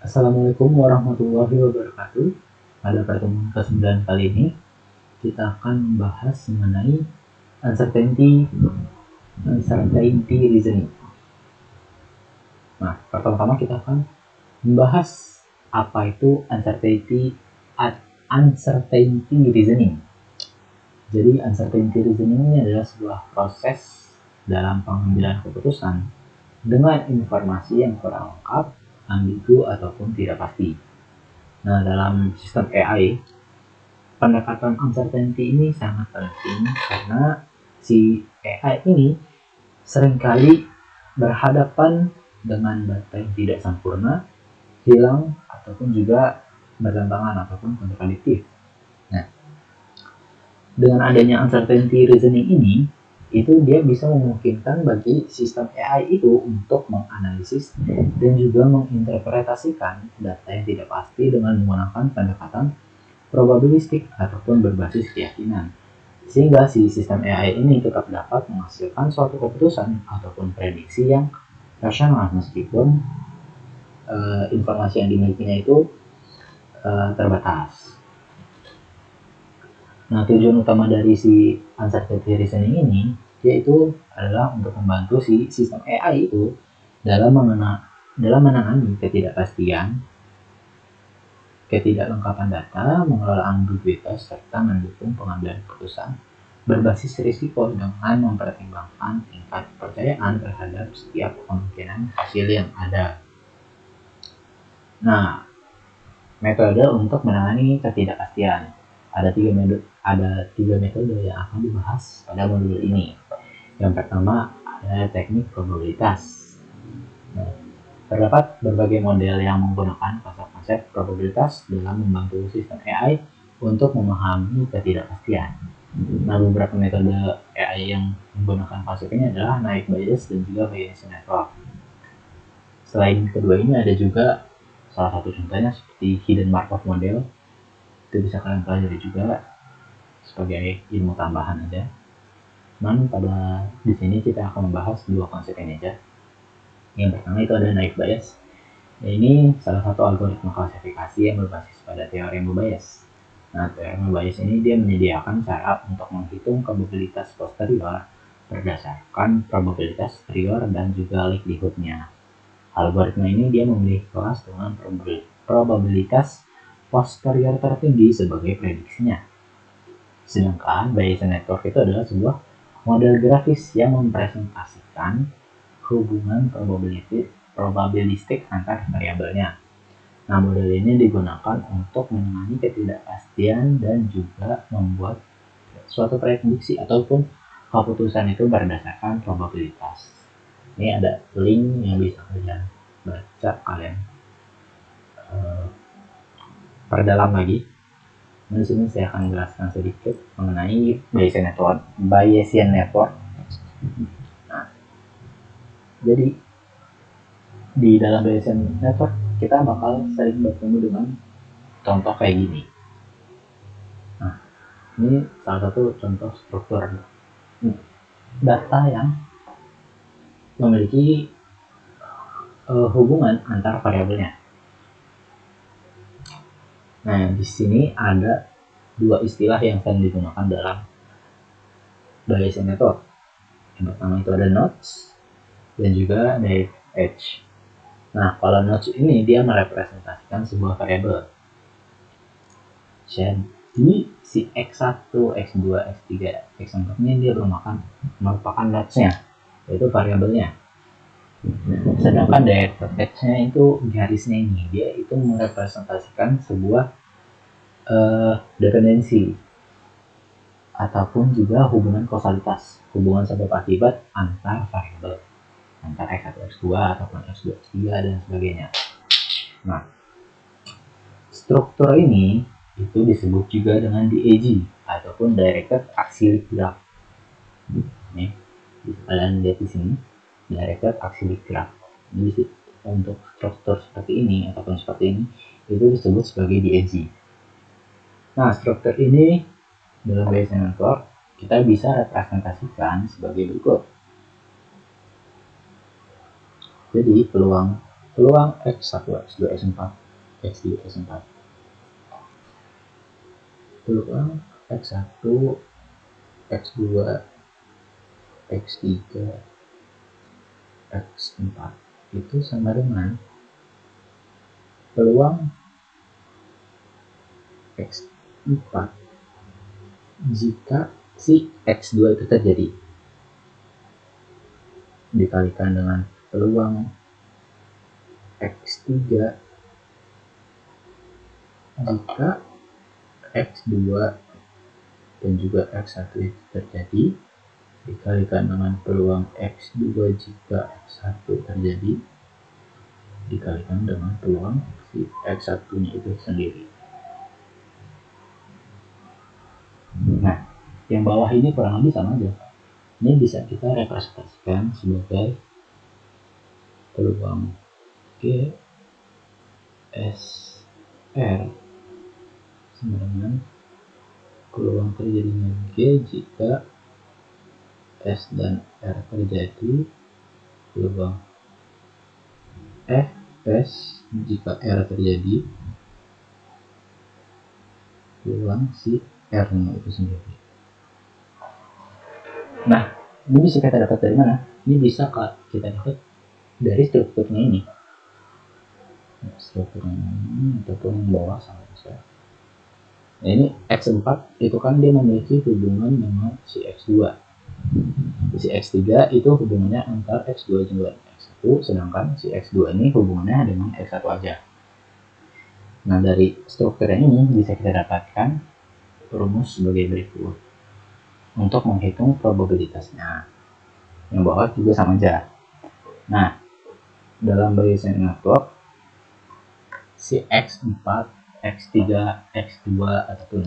Assalamualaikum warahmatullahi wabarakatuh. Pada pertemuan ke-9 kali ini, kita akan membahas mengenai uncertainty reasoning. Nah, pertama-tama kita akan membahas apa itu uncertainty reasoning. Jadi, uncertainty reasoning ini adalah sebuah proses dalam pengambilan keputusan dengan informasi yang kurang lengkap, ambigu, ataupun tidak pasti. Nah, dalam sistem AI, pendekatan uncertainty ini sangat penting karena si AI ini seringkali berhadapan dengan data yang tidak sempurna, hilang, ataupun juga bertentangan ataupun kontradiktif. Nah, dengan adanya uncertainty reasoning ini, itu dia bisa memungkinkan bagi sistem AI itu untuk menganalisis dan juga menginterpretasikan data yang tidak pasti dengan menggunakan pendekatan probabilistik ataupun berbasis keyakinan, sehingga si sistem AI ini tetap dapat menghasilkan suatu keputusan ataupun prediksi yang rasional meskipun informasi yang dimilikinya itu terbatas. Nah, tujuan utama dari si uncertainty reasoning ini yaitu adalah untuk membantu si sistem AI itu dalam menangani ketidakpastian, ketidaklengkapan data, mengelola ambiguitas, serta mendukung pengambilan keputusan berbasis risiko dengan mempertimbangkan tingkat kepercayaan terhadap setiap kemungkinan hasil yang ada. Nah, metode untuk menangani ketidakpastian. Ada tiga metode yang akan dibahas pada modul ini. Yang pertama ada teknik probabilitas. Nah, terdapat berbagai model yang menggunakan konsep-konsep probabilitas dalam membantu sistem AI untuk memahami ketidakpastian. Nah, beberapa metode AI yang menggunakan konsep ini adalah naive Bayes dan juga Bayesian network. Selain kedua ini ada juga salah satu contohnya seperti hidden Markov model. Itu bisa kalian pelajari juga sebagai ilmu tambahan aja. Dan pada di sini kita akan membahas dua konsep ini aja. Yang pertama itu ada naive Bayes. Ini salah satu algoritma klasifikasi yang berbasis pada teorema Bayes. Nah, teorema Bayes ini dia menyediakan cara untuk menghitung probabilitas posterior berdasarkan probabilitas prior dan juga likelihood-nya. Algoritma ini dia memilih kelas dengan probabilitas posterior tertinggi sebagai prediksinya. Sedangkan Bayesian network itu adalah sebuah model grafis yang mempresentasikan hubungan probabilistik antar variabelnya. Nah, model ini digunakan untuk menangani ketidakpastian dan juga membuat suatu prediksi ataupun keputusan itu berdasarkan probabilitas. Ini ada link yang bisa kalian baca, kalian perdalam lagi. Di sini saya akan jelaskan sedikit mengenai Bayesian network. Nah, jadi di dalam Bayesian network kita bakal sering bertemu dengan contoh kayak gini. Nah, ini salah satu contoh struktur data yang memiliki hubungan antar variabelnya. Nah, di sini ada dua istilah yang sering digunakan dalam Bayesian network. Yang pertama itu ada nodes dan juga naive edge. Nah, kalau nodes ini dia merepresentasikan sebuah variabel. Jadi si X1, X2, X3, X4 ini dia merupakan nodes-nya, yaitu variabelnya. Sedangkan directed edge-nya itu garisnya ini, dia itu merepresentasikan sebuah dependensi ataupun juga hubungan kausalitas, hubungan sebab akibat antar variabel, antar X1, X2 ataupun X2, X3 dan sebagainya. Nah, struktur ini itu disebut juga dengan DAG ataupun Directed Acyclic Graph. Nih, kalian lihat di sini, Directed Acyclic Graph. Jadi untuk struktur seperti ini ataupun seperti ini itu disebut sebagai DAG. Nah, struktur ini dalam Bayesian network kita bisa representasikan sebagai berikut. Jadi peluang peluang X1, X2, X4, X3, X4. Peluang X1, X2, X3, X4 itu sama dengan peluang X4 jika si X2 itu terjadi dikalikan dengan peluang X3 jika X2 dan juga X1 itu terjadi dikalikan dengan peluang X2 jika X1 terjadi dikalikan dengan peluang si X1 nya itu sendiri. Nah, yang bawah ini kurang lebih sama aja. Ini bisa kita representasikan sebagai peluang G S R sama dengan peluang terjadinya G jika S dan R terjadi, peluang S jika R terjadi, peluang si R nya itu sendiri. Nah, ini bisa kita dapat dari mana? Ini bisa kita dapat dari strukturnya ini. Strukturnya ini ataupun yang bawah sama saya. Nah, ini X4 itu kan dia memiliki hubungan dengan si X2. Si X3 itu hubungannya antara X2 dengan X1, sedangkan si X2 ini hubungannya dengan X1 aja. Nah, dari strukturnya ini bisa kita dapatkan rumus sebagai berikut. Untuk menghitung probabilitasnya. Yang bawah juga sama aja. Nah, dalam Bayesian network, si X4, X3, X2 ataupun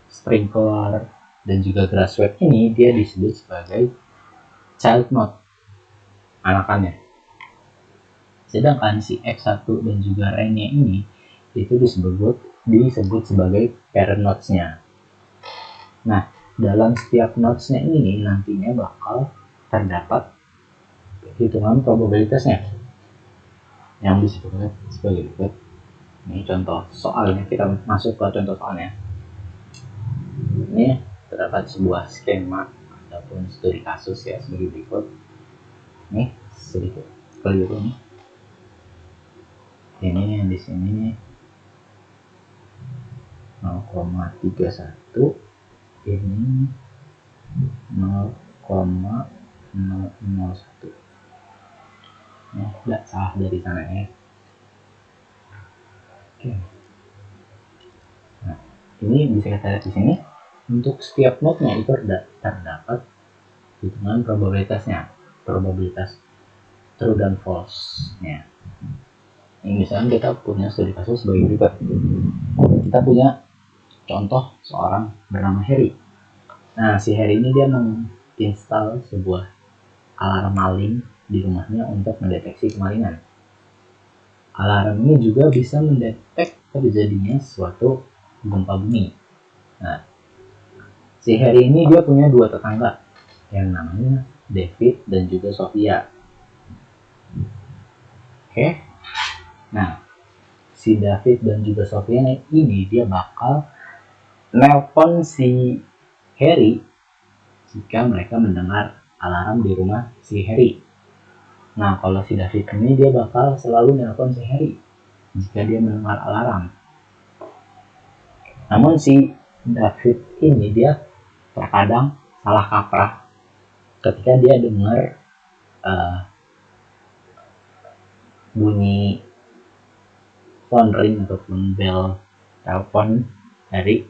sprinkler dan juga grassweb ini dia disebut sebagai child node, anakannya. Sedangkan si X1 dan juga ring-nya ini itu disebut sebagai parent nodes-nya. Nah, dalam setiap nodes-nya ini nantinya bakal terdapat hitungan probabilitasnya yang disebut sebagai berikut. Ini contoh soalnya, kita masuk ke contoh soalnya. Ini terdapat sebuah skema ataupun studi kasus ya sebagai berikut. Nih sedikit keliru nih. Ini yang di sini 0,31, ini 0,001. Nah, tidak salah dari sana ya. Oke. Nah, ini bisa kita lihat di sini. Untuk setiap node-nya itu terdapat hitungan probabilitasnya, probabilitas true dan false-nya. Ini misalnya kita punya studi kasus sebagai berikut. Kita punya contoh seorang bernama Harry. Nah, si Harry ini dia menginstal sebuah alarm maling di rumahnya untuk mendeteksi kemalingan. Alarm ini juga bisa mendetek terjadinya suatu gempa bumi. Nah, si Harry ini dia punya dua tetangga yang namanya David dan juga Sophia. Oke. Nah, si David dan juga Sophia ini dia bakal nelpon si Harry jika mereka mendengar alarm di rumah si Harry. Nah, kalau si David ini dia bakal selalu nelpon si Harry jika dia mendengar alarm. Namun si David ini dia terkadang salah kaprah ketika dia dengar bunyi phone ring ataupun bel telepon dari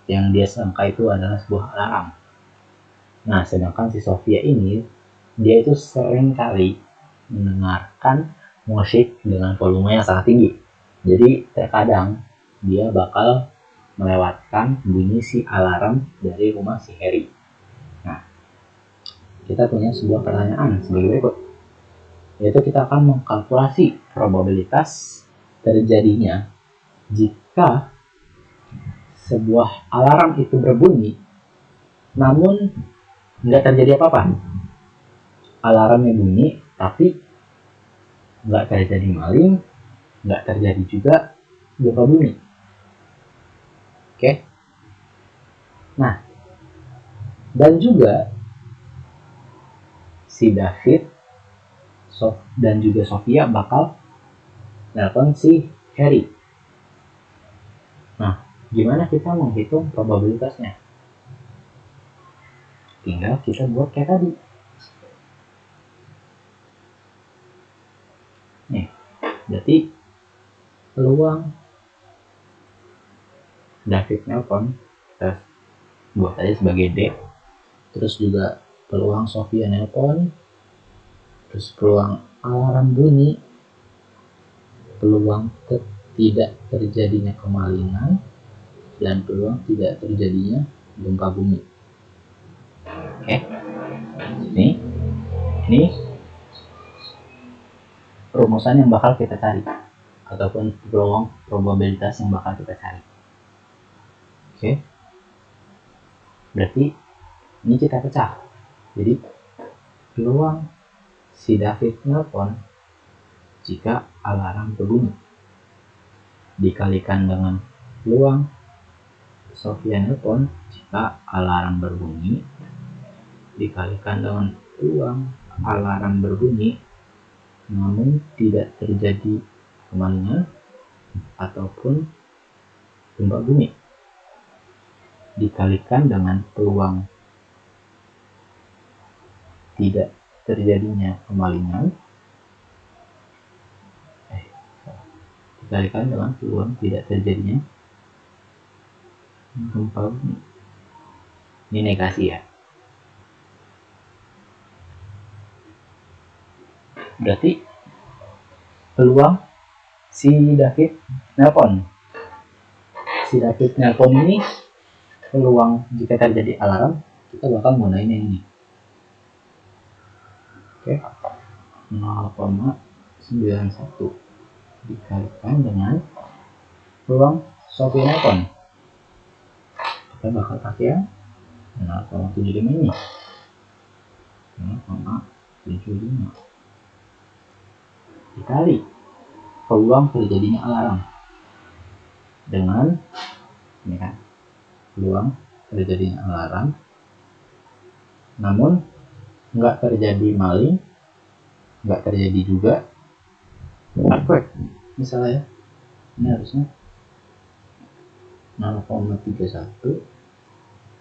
yang dia sangka itu adalah sebuah alarm. Nah, sedangkan si Sophia ini dia itu sering kali mendengarkan musik dengan volume yang sangat tinggi. Jadi terkadang dia bakal melewatkan bunyi si alarm dari rumah si Harry. Nah, kita punya sebuah pertanyaan sebagai berikut, yaitu kita akan mengkalkulasi probabilitas terjadinya jika sebuah alarm itu berbunyi namun nggak terjadi apa-apa. Alarmnya bunyi tapi nggak terjadi maling, nggak terjadi juga gempa bumi. Oke. Nah, dan juga si David dan juga Sofia bakal nelpon si Harry. Nah, gimana kita menghitung probabilitasnya? Tinggal kita buat kayak tadi. Nih, berarti peluang David nelpon kita buat aja sebagai D. Terus juga peluang Sofia nelpon, terus peluang alarm bunyi, peluang tidak terjadinya kemalingan, dan peluang tidak terjadinya gempa bumi. Oke, ini rumusan yang bakal kita cari ataupun peluang probabilitas yang bakal kita cari. Oke, berarti ini kita pecah. Jadi peluang si David nelpon jika alarm berbunyi dikalikan dengan peluang Sofia nelpon jika alarm berbunyi dikalikan dengan peluang alarm berbunyi namun tidak terjadi kemalingan ataupun gempa bumi dikalikan dengan peluang tidak terjadinya kemalingan dikalikan dengan peluang tidak terjadinya gempa bumi. Ini negasi ya. Berarti peluang si David nelpon ini peluang jika terjadi alarm kita bakal gunain yang ini. Oke, 0,91 dikalikan dengan peluang Sofia nelpon kita bakal pakai yang 0,75 ini. 0,75 dikali peluang terjadinya alarm dengan ini kan peluang terjadinya alarm namun nggak terjadi maling, nggak terjadi juga earthquake misalnya. Ini harusnya 0,31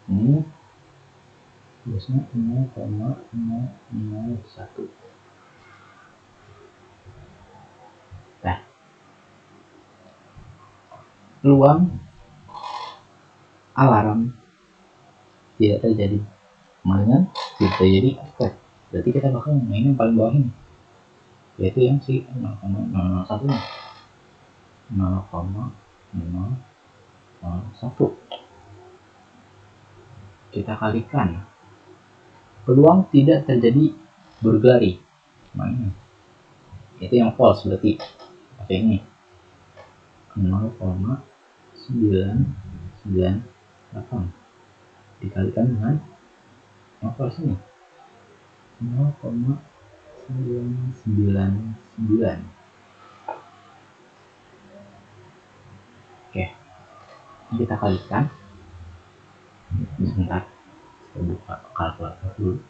ini harusnya 0,001. Nah, peluang alarm tidak terjadi kemalingan tidak terjadi earthquake. Berarti kita bakal main yang paling bawah ini, yaitu yang si 0,001 0,001 kita kalikan peluang tidak terjadi burglary mana itu yang false, berarti pakai ini 0,998 dikalikan dengan yang false ini 0,999. Oke, ini kita kalikan sebentar, kita buka kalkulator dulu.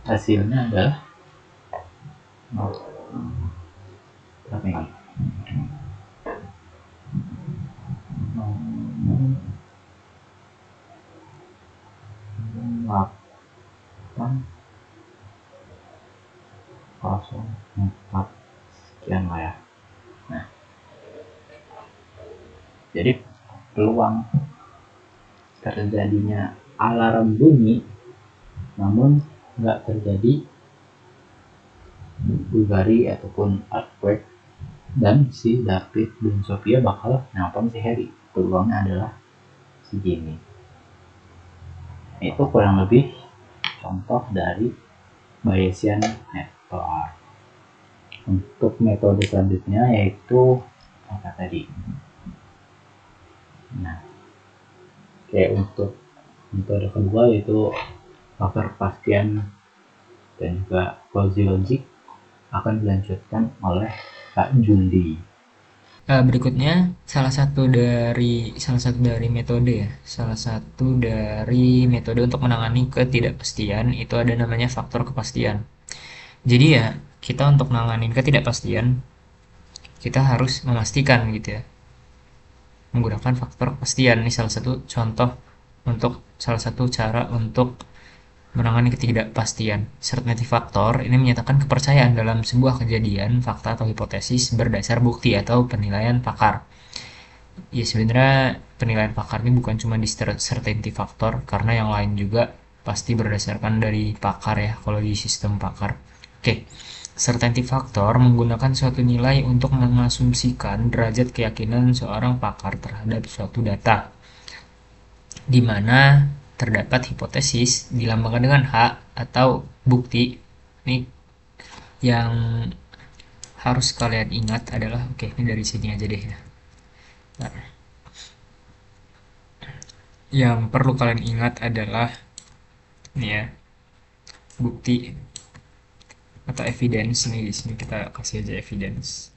Hasilnya adalah berapa ini? 804 sekian lah ya. Nah, jadi peluang terjadinya alarm bunyi namun nggak terjadi burglary ataupun earthquake dan si David dan Sofia bakal nelpon si Harry, peluangnya adalah segini. Itu kurang lebih contoh dari Bayesian method. Untuk metode selanjutnya yaitu apa tadi? Nah, oke, untuk metode kedua yaitu faktor kepastian dan juga fuzzy logic akan dilanjutkan oleh Kak Jundi. Berikutnya salah satu dari metode untuk menangani ketidakpastian itu ada namanya faktor kepastian. Jadi ya, kita untuk menangani ketidakpastian kita harus memastikan gitu ya, menggunakan faktor kepastian. Ini salah satu cara untuk menangani ketidakpastian. Certainty factor ini menyatakan kepercayaan dalam sebuah kejadian, fakta atau hipotesis berdasar bukti atau penilaian pakar. Ya sebenarnya penilaian pakar ini bukan cuma di certainty factor, karena yang lain juga pasti berdasarkan dari pakar ya, kalau di sistem pakar. Oke, certainty factor menggunakan suatu nilai untuk mengasumsikan derajat keyakinan seorang pakar terhadap suatu data, di mana terdapat hipotesis dilambangkan dengan H atau bukti. Ini yang harus kalian ingat adalah, oke, ini dari sini aja deh ya. Nah, yang perlu kalian ingat adalah ini ya, bukti atau evidence. Nih di sini kita kasih aja evidence.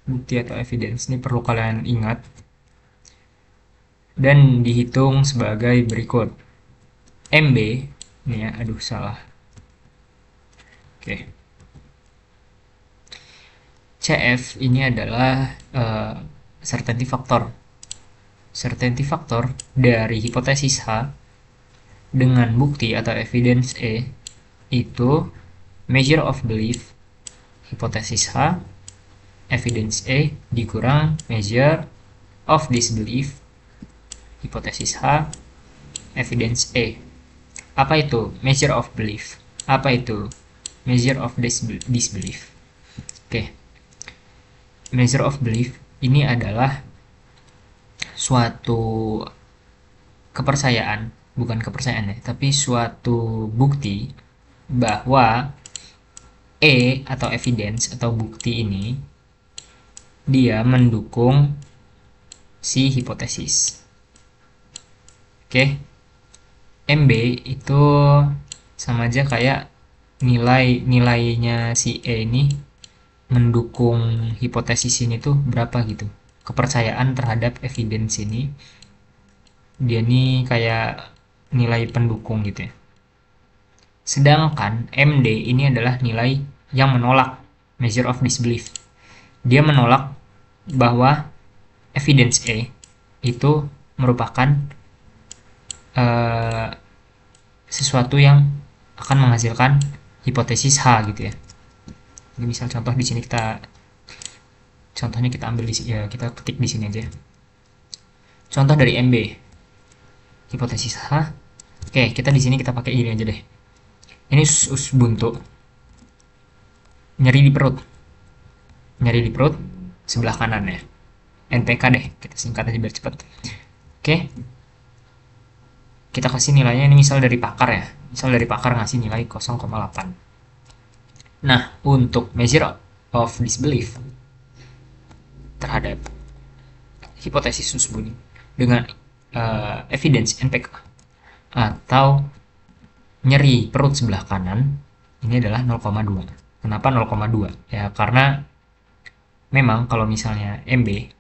Bukti atau evidence ini perlu kalian ingat dan dihitung sebagai berikut. MB ini ya, aduh salah. Oke. CF ini adalah certainty factor. Certainty factor dari hipotesis H dengan bukti atau evidence E itu measure of belief hipotesis H, evidence E dikurang measure of disbelief hipotesis H, evidence E. Apa itu measure of belief? Apa itu measure of disbelief? Oke. Measure of belief ini adalah suatu kepercayaan, bukan kepercayaan ya, tapi suatu bukti bahwa E atau evidence atau bukti ini dia mendukung si hipotesis. Oke. MB itu sama aja kayak nilainya si E ini mendukung hipotesis ini tuh berapa gitu. Kepercayaan terhadap evidence ini dia nih kayak nilai pendukung gitu ya. Sedangkan MD ini adalah nilai yang menolak, measure of disbelief. Dia menolak bahwa evidence E itu merupakan sesuatu yang akan menghasilkan hipotesis H gitu ya. Ini misal contoh di sini contohnya kita ambil ya, kita ketik di sini aja. Contoh dari MB, hipotesis H. Oke, kita di sini kita pakai ini aja deh. Ini buntu. Nyeri di perut sebelah kanan ya. NPK deh, kita singkat aja biar cepet. Oke. Kita kasih nilainya ini misal dari pakar ya. Misal dari pakar ngasih nilai 0,8. Nah, untuk measure of disbelief terhadap hipotesis tersebut dengan evidence NPK atau nyeri perut sebelah kanan ini adalah 0,2. Kenapa 0,2? Ya karena memang kalau misalnya MB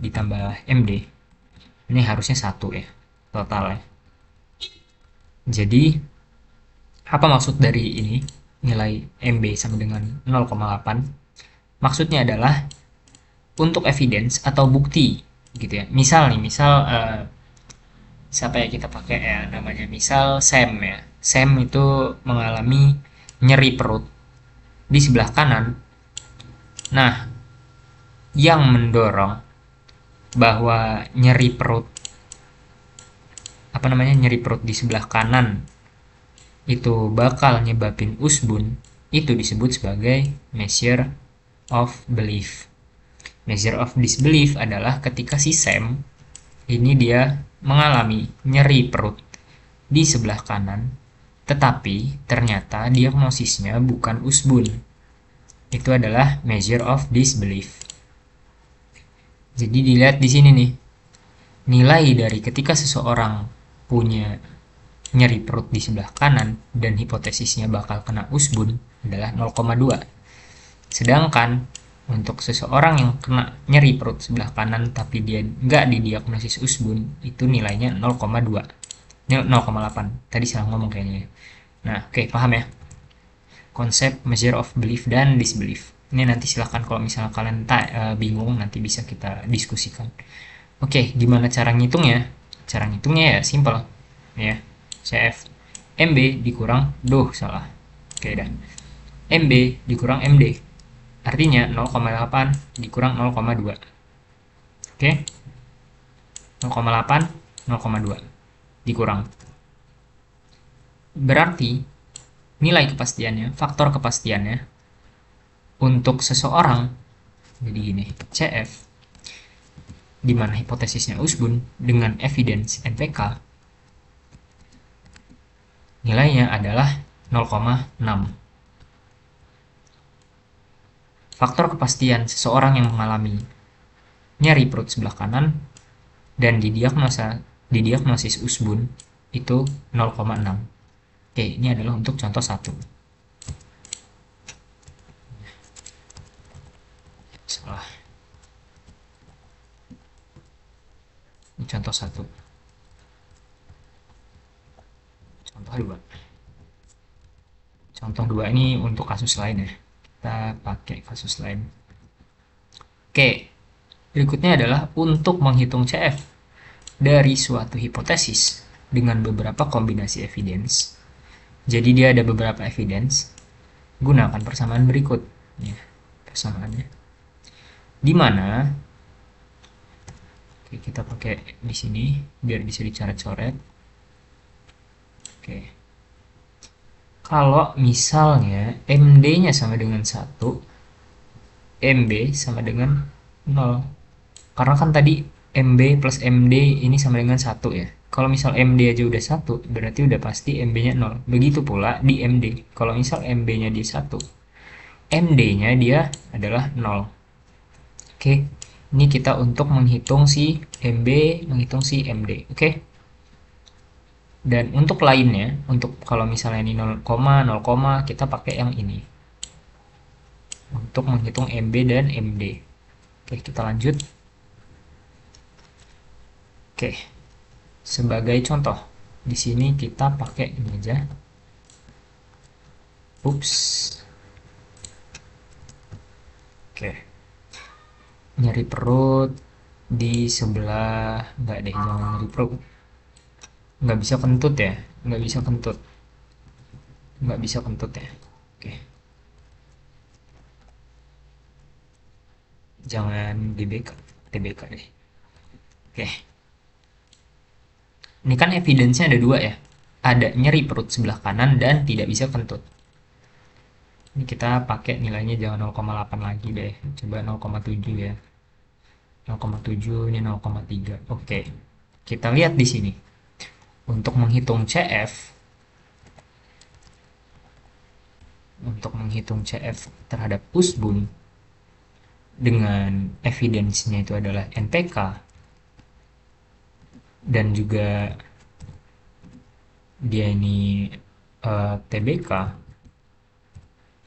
ditambah MD ini harusnya 1 ya total ya. Jadi apa maksud dari ini nilai MB sama dengan 0,8? Maksudnya adalah untuk evidence atau bukti gitu ya. Misal siapa ya kita pakai ya namanya, misal Sam ya. Sam itu mengalami nyeri perut di sebelah kanan. Nah, yang mendorong bahwa nyeri perut di sebelah kanan itu bakal nyebabin usbun itu disebut sebagai measure of belief. Measure of disbelief adalah ketika si Sam ini dia mengalami nyeri perut di sebelah kanan Tetapi ternyata diagnosisnya bukan usbun. Itu adalah measure of disbelief. Jadi dilihat di sini nih, nilai dari ketika seseorang punya nyeri perut di sebelah kanan dan hipotesisnya bakal kena usbun adalah 0,2. Sedangkan untuk seseorang yang kena nyeri perut sebelah kanan tapi dia nggak didiagnosis usbun, itu nilainya 0,2. Ini 0,8. Tadi salah ngomong kayaknya. Nah, oke, paham ya? Konsep measure of belief dan disbelief. Ini nanti silahkan kalau misalnya kalian bingung, nanti bisa kita diskusikan. Oke, gimana cara ngitungnya? Cara ngitungnya ya simple. Ya, CF MB dikurang, salah. Oke dah. MB dikurang MD. Artinya 0,8 dikurang 0,2. Oke? 0,8, 0,2 dikurang. Berarti nilai kepastiannya, faktor kepastiannya untuk seseorang jadi gini, CF di mana hipotesisnya usbun dengan evidence NPK nilainya adalah 0,6. Faktor kepastian seseorang yang mengalami nyeri perut sebelah kanan dan didiagnosis usbun itu 0,6. Oke, ini adalah untuk contoh 1. Salah. Ini contoh 1. Contoh 2. Contoh 2 ini untuk kasus lain ya. Kita pakai kasus lain. Oke, berikutnya adalah untuk menghitung CF dari suatu hipotesis dengan beberapa kombinasi evidence. Jadi dia ada beberapa evidence. Gunakan persamaan berikut. Ya, persamaannya. Di mana oke, kita pakai di sini biar bisa dicoret-coret. Oke. Kalau misalnya MD-nya sama dengan 1, MB sama dengan 0. Karena kan tadi MB plus MD ini sama dengan 1 ya. Kalau misal MD aja udah 1, berarti udah pasti MB-nya 0. Begitu pula di MD. Kalau misal MB-nya dia 1, MD-nya dia adalah 0. Oke, ini kita untuk menghitung si MB, menghitung si MD. Oke. Dan untuk lainnya, untuk kalau misalnya ini 0, 0, kita pakai yang ini. Untuk menghitung MB dan MD. Oke, kita lanjut. Oke. Sebagai contoh, di sini kita pakai ini aja. Ups. Oke. Nyeri perut di sebelah, enggak deh, jangan nyeri perut. Nggak bisa kentut ya, nggak bisa kentut, nggak bisa kentut ya. Oke, jangan DBK, TBK deh. Oke, ini kan evidence-nya ada 2 ya, ada nyeri perut sebelah kanan dan tidak bisa kentut. Ini kita pakai nilainya jangan 0,8 lagi deh, coba 0,7 ya. 0,7 ini 0,3. Oke, kita lihat di sini. Untuk menghitung CF terhadap usbun dengan evidence-nya itu adalah NPK dan juga dia ini TBK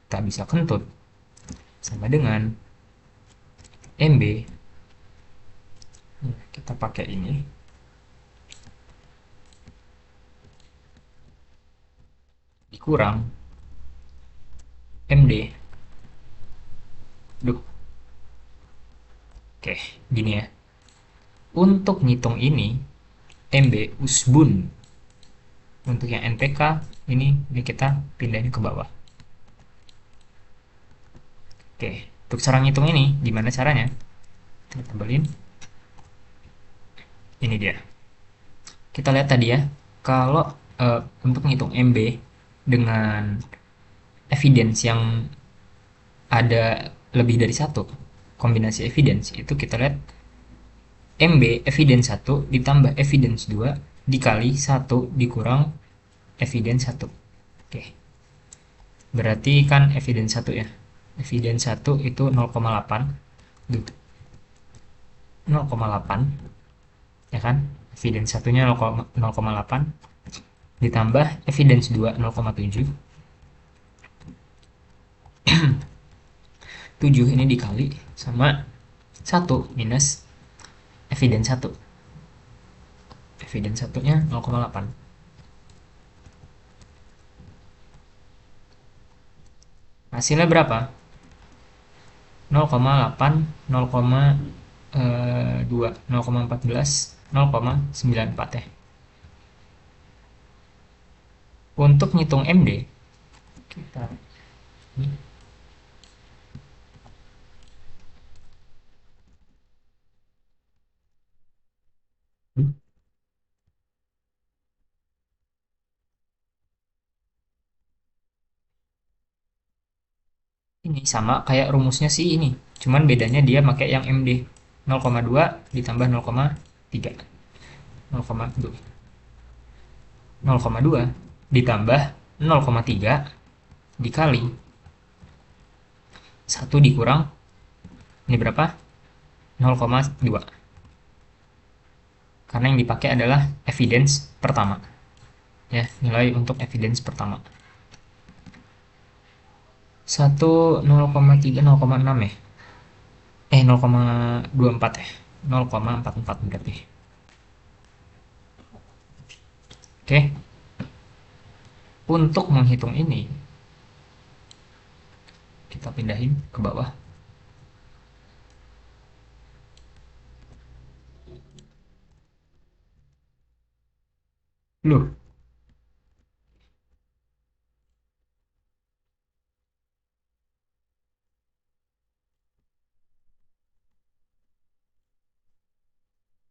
tak bisa kentut sama dengan MB. Kita pakai ini dikurang MD. Oke, gini ya. Untuk ngitung ini MB usbun. Untuk yang NPK ini kita pindahin ke bawah. Oke, untuk cara ngitung ini gimana caranya? Kita tebelin. Ini dia. Kita lihat tadi ya, kalau untuk ngitung MB dengan evidence yang ada lebih dari 1 kombinasi evidence, itu kita lihat MB evidence 1 ditambah evidence 2 dikali 1 dikurang evidence 1. Oke, berarti kan evidence 1 ya. Evidence 1 itu 0,8. 0,8 ya kan? Evidence satunya 0,8 ditambah evidence 2 0,7. 7 ini dikali sama 1 minus evidence 1. Evidence satunya 0,8. Hasilnya berapa? 0,8, 0,2, 0,14, 0,94 ya. Untuk ngitung MD, kita ini sama kayak rumusnya sih ini. Cuman bedanya dia pakai yang MD. 0,2 ditambah 0,3. 0,2 0,2 ditambah 0,3 dikali 1 dikurang ini berapa? 0,2. Karena yang dipakai adalah evidence pertama. Ya, nilai untuk evidence pertama. 1 0,3 0,6 ya. 0,24 ya. 0,44 berarti. Oke. Untuk menghitung ini kita pindahin ke bawah. Loh,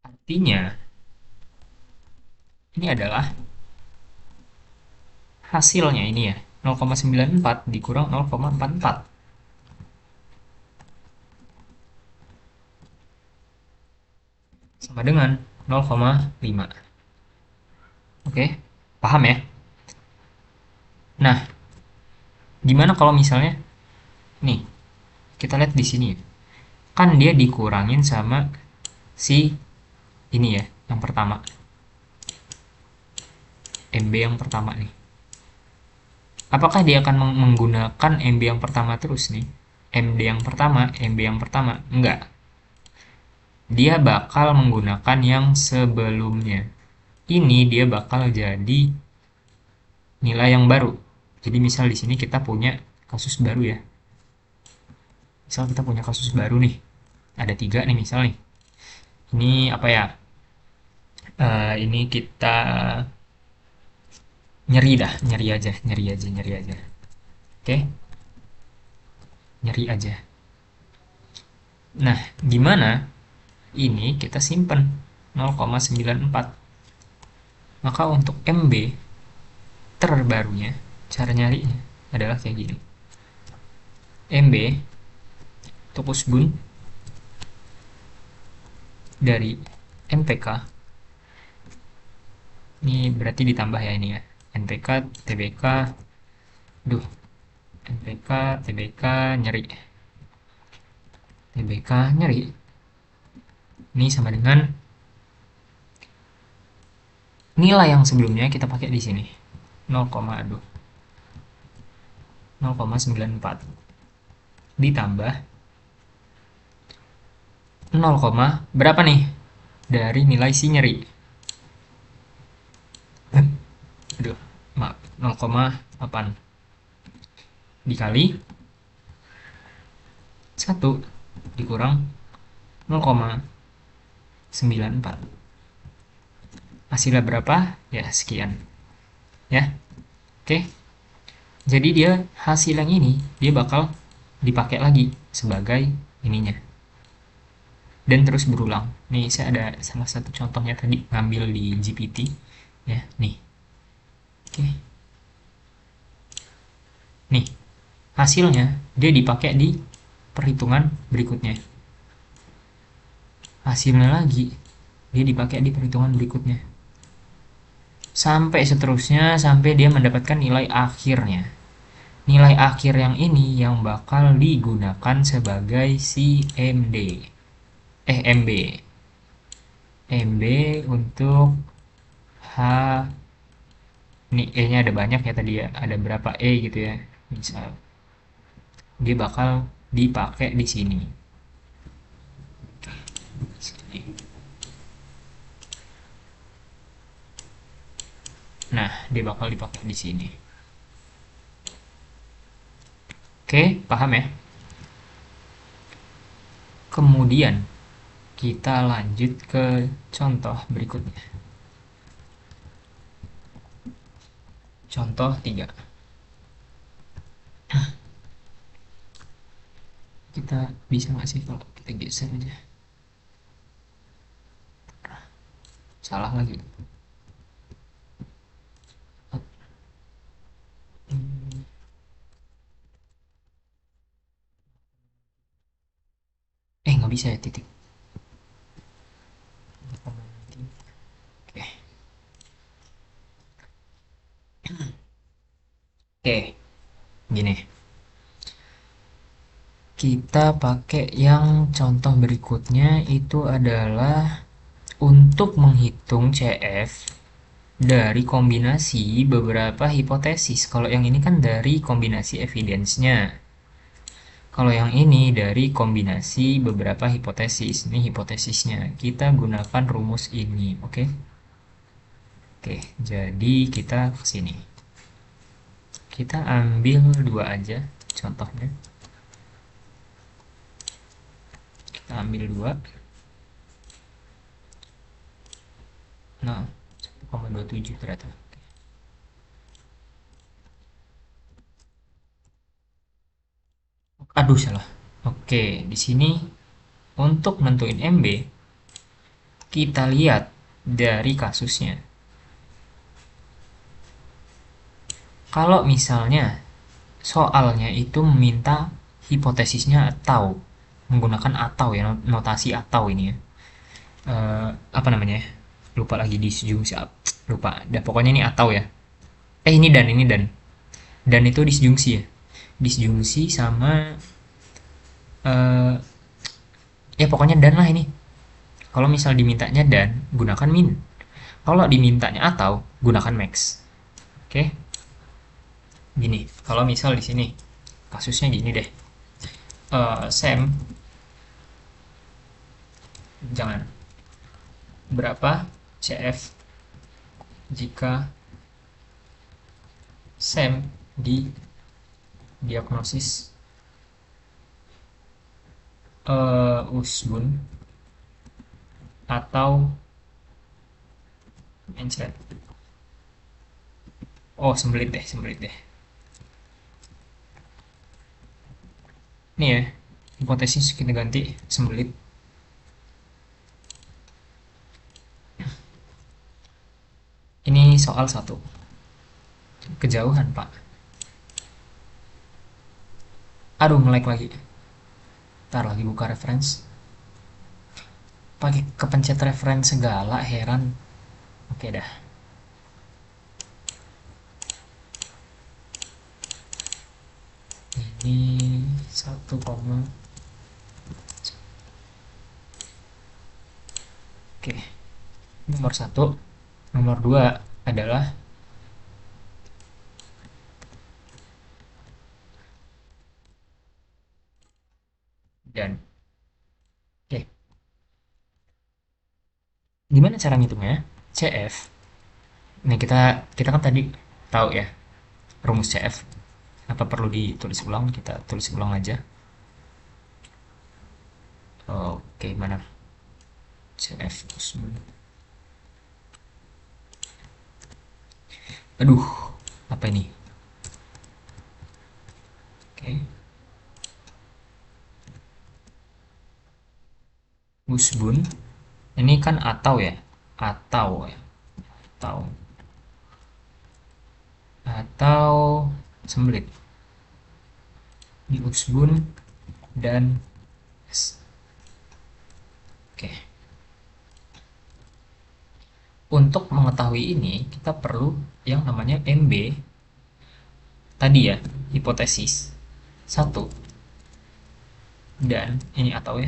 artinya ini adalah hasilnya ini ya. 0,94 dikurang 0,44. Sama dengan 0,5. Oke, paham ya? Nah, gimana kalau misalnya nih, kita lihat di sini ya. Kan dia dikurangin sama si ini ya, yang pertama. MB yang pertama nih. Apakah dia akan menggunakan MB yang pertama terus nih? MD yang pertama, MB yang pertama? Enggak. Dia bakal menggunakan yang sebelumnya. Ini dia bakal jadi nilai yang baru. Jadi misal di sini kita punya kasus baru ya. Misal kita punya kasus baru nih. Ada 3 nih misal nih. Ini apa ya? Ini kita nyeri dah, nyeri aja, nyeri aja, nyeri aja. Oke? Nyeri aja. Nah, gimana ini kita simpen 0,94. Maka untuk MB terbarunya, cara nyarinya adalah kayak gini. MB topus bun dari NPK ini berarti ditambah ya ini ya. NPK, TBK, NPK, TBK nyeri. TBK nyeri. Ini sama dengan nilai yang sebelumnya kita pakai di sini. 0,94 ditambah 0, berapa nih dari nilai si nyeri? Aduh, maaf, 0,8 dikali 1 dikurang 0,94. Hasilnya berapa? Ya, sekian. Ya. Oke. Jadi dia hasil yang ini dia bakal dipakai lagi sebagai ininya. Dan terus berulang. Nih, saya ada salah satu contohnya tadi ngambil di GPT ya, nih. Oke. Nih, hasilnya dia dipakai di perhitungan berikutnya. Hasilnya lagi dia dipakai di perhitungan berikutnya. sampai seterusnya sampai dia mendapatkan nilai akhirnya. Nilai akhir yang ini yang bakal digunakan sebagai si MD. MB. MB untuk H. Ini E-nya ada banyak ya tadi ya. Ada berapa E gitu ya. Misal dia bakal dipakai di sini. Nah, dia bakal dipakai di sini. Oke, paham ya? Kemudian kita lanjut ke contoh berikutnya. Contoh 3. Kita bisa nggak sih kalau kita geser aja? Salah lagi. Nggak bisa ya titik. Oke. Oke, gini. Kita pakai yang contoh berikutnya itu adalah untuk menghitung CF dari kombinasi beberapa hipotesis. Kalau yang ini kan dari kombinasi evidence-nya. Kalau yang ini dari kombinasi beberapa hipotesis. Ini hipotesisnya. Kita gunakan rumus ini, oke? Oke, jadi kita ke sini. Kita ambil 2 aja contohnya. Kita ambil 2. Nah, 1,27 ternyata. Aduh, salah. Oke, di sini untuk nentuin MB, kita lihat dari kasusnya. Kalau misalnya soalnya itu meminta hipotesisnya atau menggunakan atau ya, notasi atau ini ya. Apa namanya ya? Lupa lagi disjunksi, lupa. Pokoknya ini atau ya. Ini dan. Dan itu disjungsi ya. Disjungsi sama eh, ya pokoknya dan lah ini. Kalau misal dimintanya dan, gunakan min. Kalau dimintanya atau, gunakan max. Oke? Gini, kalau misal di sini kasusnya gini deh. Sam, jangan. Berapa CF jika Sam di diagnosis usbun atau mencret. Oh, sembelit deh. Ini ya, hipotesis kita ganti sembelit. Ini soal 1. Kejauhan, Pak. Aduh, nge-lag lagi. Ntar lagi buka reference. Pakai kepencet reference segala, heran. Oke dah. Ini 1, oke. Nomor 1. Nomor 2 adalah dan. Oke. Gimana cara ngitungnya? CF. Nih kita kita kan tadi tahu ya rumus CF. Apa perlu ditulis ulang? Kita tulis ulang aja. Oke, mana? CF. Aduh, apa ini? Oke. Usbun. Ini kan atau ya? Atau ya. Atau sembelit. Di usbun dan S. Oke. Untuk mengetahui ini, kita perlu yang namanya MB tadi ya, hipotesis 1 dan ini atau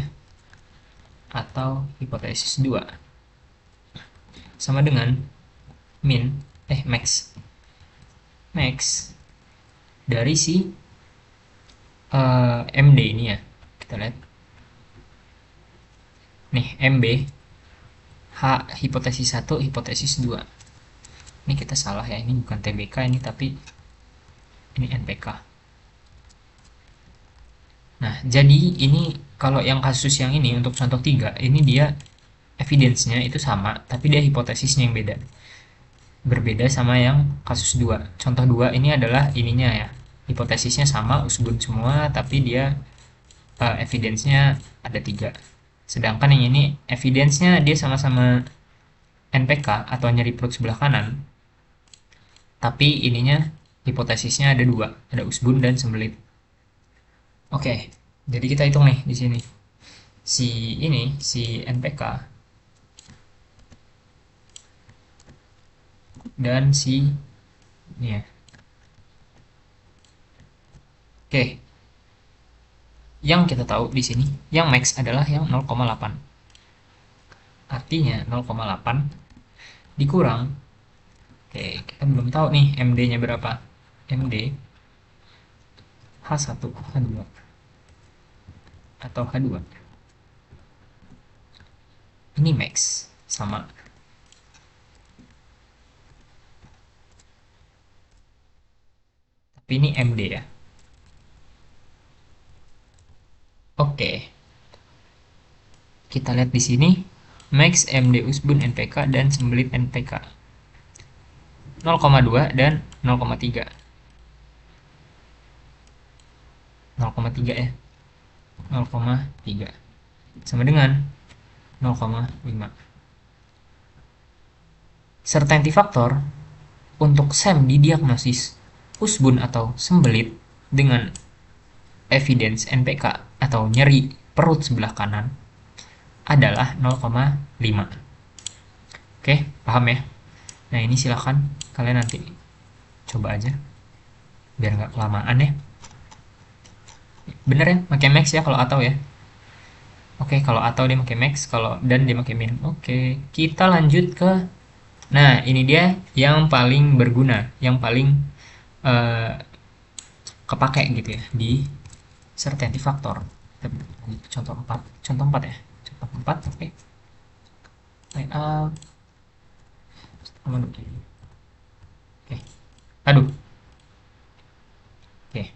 hipotesis 2 sama dengan max dari si MD ini ya. Kita lihat nih, MB hipotesis 1, hipotesis 2. Ini kita salah ya, ini bukan TBK ini, tapi ini NPK. Nah, jadi ini kalau yang kasus yang ini untuk contoh 3, ini dia evidence-nya itu sama, tapi dia hipotesisnya yang beda. Berbeda sama yang kasus 2. Contoh 2 ini adalah ininya ya. Hipotesisnya sama, usbun semua, tapi dia evidence-nya ada 3. Sedangkan yang ini evidence-nya dia sama-sama NPK atau nyeri perut sebelah kanan, tapi ininya hipotesisnya ada 2, ada usbun dan sembelit. Oke, jadi kita hitung nih di sini. Si NPK dan si ini ya. Oke. Yang kita tahu di sini, yang max adalah yang 0,8. Artinya 0,8 dikurang. Oke, kita belum tahu nih MD-nya berapa. MD H1, H2 atau H2. Ini max sama tapi ini MD ya. Oke. Kita lihat di sini max MD usbun NPK dan sembelit NPK 0,2 dan 0,3. 0,3 ya. 0,3 sama dengan 0,5. Certainty factor untuk SEM di diagnosis usbun atau sembelit dengan evidence NPK atau nyeri perut sebelah kanan adalah 0,5. Oke, paham ya? Nah, ini silahkan kalian nanti coba aja biar nggak kelamaan ya. Bener ya, pakai max ya kalau atau ya. Oke, kalau atau dia pakai max, kalau dan dia pakai min. Oke, kita lanjut ke, nah ini dia yang paling berguna, yang paling kepake gitu ya di certainty factor. Contoh 4 ya. Contoh 4, oke. Layout. Oke. Aduh. Oke.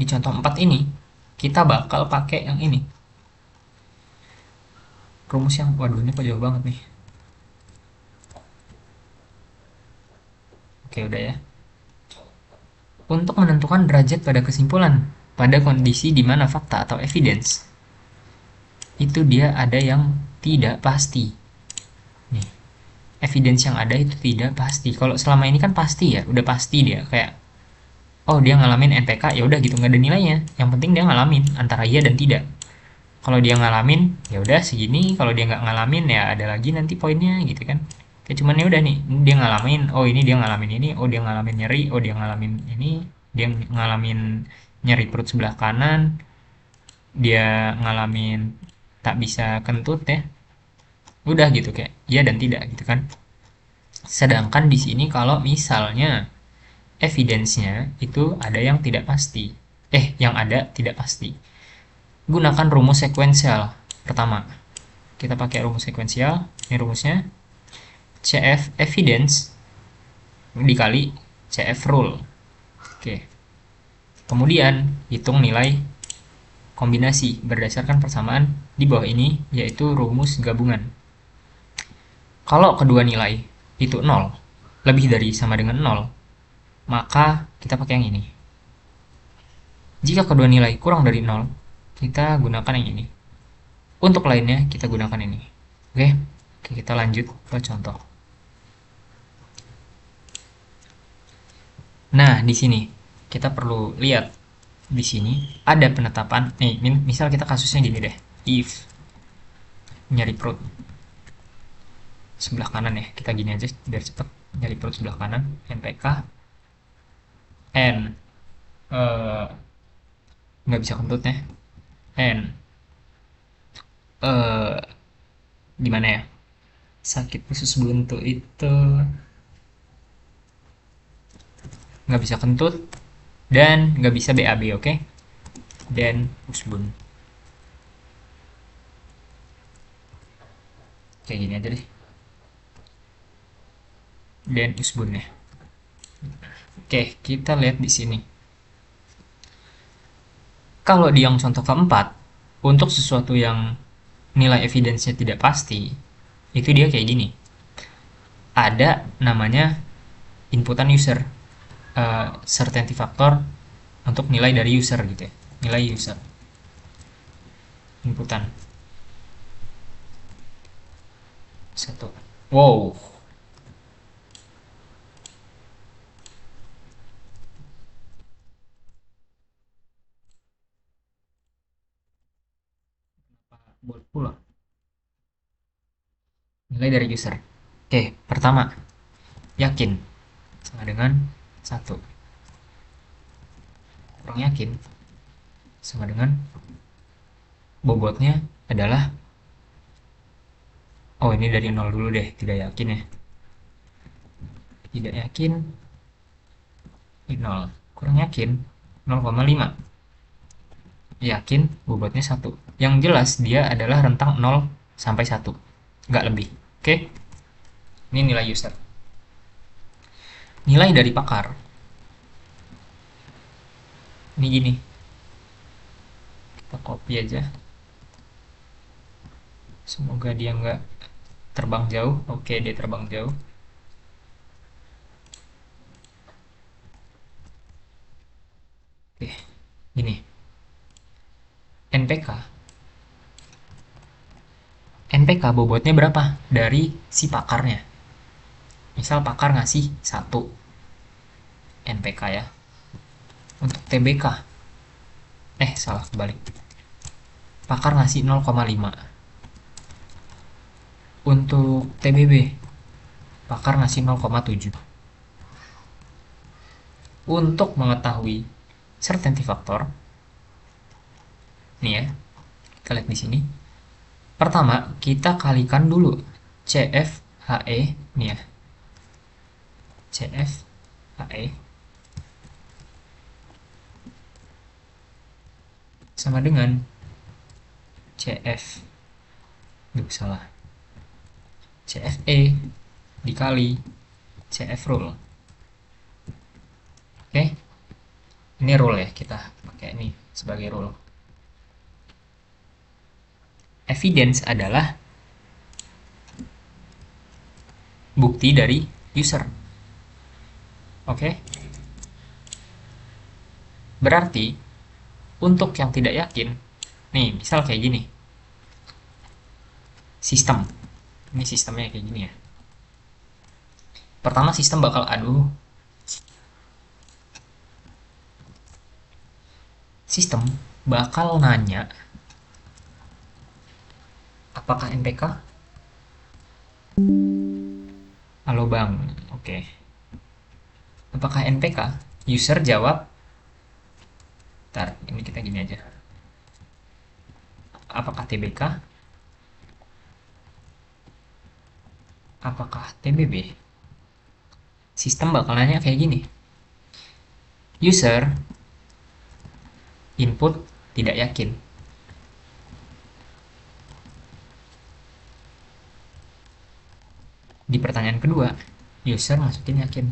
Di contoh 4 ini kita bakal pakai yang ini. Rumus yang, waduh ini kok jauh banget nih. Oke, udah ya. Untuk menentukan derajat pada kesimpulan pada kondisi di mana fakta atau evidence itu dia ada yang tidak pasti. Nih, evidence yang ada itu tidak pasti. Kalau selama ini kan pasti ya, udah pasti dia kayak oh dia ngalamin NPK ya udah gitu nggak ada nilainya. Yang penting dia ngalamin antara iya dan tidak. Kalau dia ngalamin ya udah segini, kalau dia nggak ngalamin ya ada lagi nanti poinnya gitu kan. Kayak cuman ya udah nih, dia ngalamin, oh ini dia ngalamin ini, oh dia ngalamin nyeri, oh dia ngalamin ini, dia ngalamin nyeri perut sebelah kanan, dia ngalamin tak bisa kentut ya. Udah gitu kayak iya dan tidak gitu kan. Sedangkan di sini kalau misalnya evidence-nya itu ada yang tidak pasti. Yang ada tidak pasti. Gunakan rumus sekuensial. Pertama, kita pakai rumus sekuensial. Ini rumusnya. CF evidence dikali CF rule. Oke. Kemudian, hitung nilai kombinasi berdasarkan persamaan di bawah ini, yaitu rumus gabungan. Kalau kedua nilai itu 0, lebih dari sama dengan 0, maka kita pakai yang ini. Jika kedua nilai kurang dari 0, kita gunakan yang ini. Untuk lainnya, kita gunakan ini. Oke, kita lanjut ke contoh. Nah, di sini kita perlu lihat di sini ada penetapan. Nih, misal kita kasusnya gini deh. If nyeri perut. sebelah kanan ya, kita gini aja biar cepet nyari perut sebelah kanan. NPK N eh, nggak bisa kentut ya. N eh gimana ya, sakit usus buntu itu nggak bisa kentut dan nggak bisa BAB, oke? Dan usbun kayak gini aja deh, dan usbun ya. Oke, kita lihat di sini. Kalau di yang contoh keempat, untuk sesuatu yang nilai evidence-nya tidak pasti, itu dia kayak gini. Ada namanya inputan user, certainty factor untuk nilai dari user gitu ya. Nilai user. Inputan. Satu. Wow. Buat pula. Nilai dari user. Oke, pertama, yakin sama dengan 1. Kurang yakin sama dengan bobotnya adalah, oh ini dari 0 dulu deh, tidak yakin ya. Tidak yakin 0. Kurang yakin 0,5. Yakin bobotnya 1. Yang jelas dia adalah rentang 0 sampai 1. Nggak lebih. Oke? Ini nilai user. Nilai dari pakar. Ini gini. Kita copy aja. Semoga dia nggak terbang jauh. Oke, dia terbang jauh. Oke, gini. NPK. NPK bobotnya berapa? Dari si pakarnya. Misal pakar ngasih 1 NPK ya. Untuk TBK. Salah kebalik. Pakar ngasih 0,5. Untuk TBB, pakar ngasih 0,7. Untuk mengetahui certainty factor, nih ya, kita lihat di sini. Pertama, kita kalikan dulu CFHE, nih ya, CFHE sama dengan CF, salah, CFE dikali CF rule. Oke, ini rule ya, kita pakai ini sebagai rule. Evidence adalah bukti dari user. Oke, berarti untuk yang tidak yakin, nih misal kayak gini, sistem, ini sistemnya kayak gini ya. Pertama, sistem bakal sistem bakal nanya apakah NPK. Halo bang, oke. Apakah NPK? User jawab, ntar ini kita gini aja, apakah TBK? Apakah TBB? Sistem bakal nanya kayak gini. User input tidak yakin. Di pertanyaan kedua, user masukin yakin.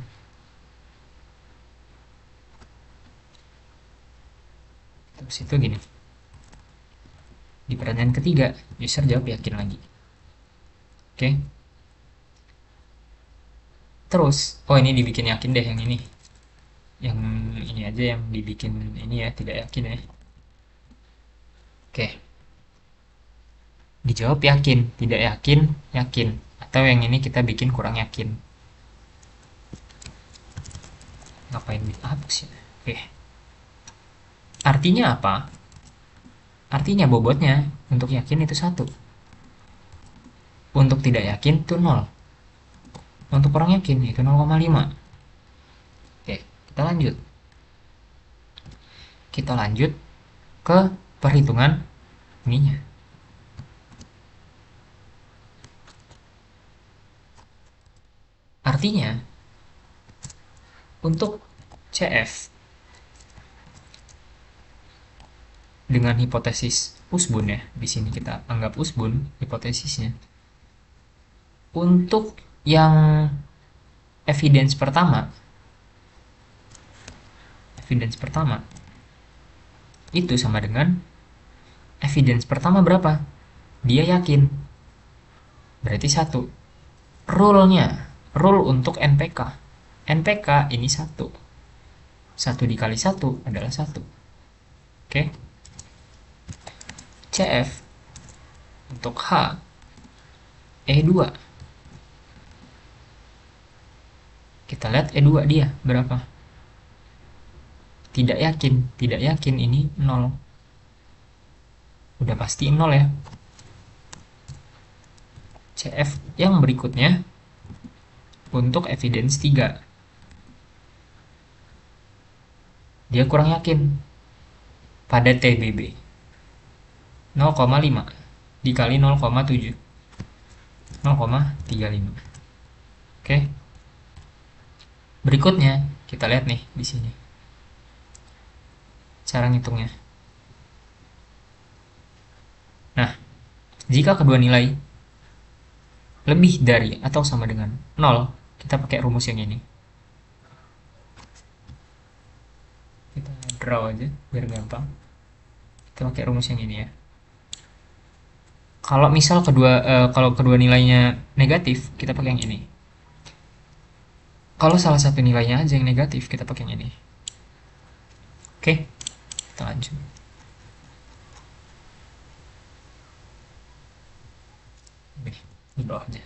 Terus itu gini. Di pertanyaan ketiga, user jawab yakin lagi. Oke. Terus, oh ini dibikin yakin deh yang ini. Yang ini aja yang dibikin ini ya, tidak yakin ya. Oke. Dijawab yakin, tidak yakin, yakin. Atau yang ini kita bikin kurang yakin. Ngapain dihapus ya? Oke. Artinya apa? Artinya bobotnya untuk yakin itu 1. Untuk tidak yakin itu 0. Untuk kurang yakin itu 0,5. Oke, kita lanjut. Kita lanjut ke perhitungan ininya. Artinya, untuk CF dengan hipotesis usbun ya, di sini kita anggap usbun hipotesisnya. Untuk yang evidence pertama itu sama dengan evidence pertama berapa? Dia yakin. Berarti 1. Rule untuk NPK. NPK ini 1. 1 dikali 1 adalah 1. Oke. CF untuk H E2. Kita lihat E2 dia berapa? Tidak yakin ini 0. Udah pasti 0 ya. CF yang berikutnya untuk evidence 3. Dia kurang yakin pada TBB. 0,5 dikali 0,7. 0,35. Oke. Berikutnya kita lihat nih di sini. Cara ngitungnya. Nah, jika kedua nilai lebih dari atau sama dengan 0, kita pakai rumus yang ini. Kita draw aja biar gampang. Kita pakai rumus yang ini ya. Kalau misal kalau kedua nilainya negatif, kita pakai yang ini. Kalau salah satu nilainya aja yang negatif, kita pakai yang ini. Oke, kita lanjut. Di bawah aja.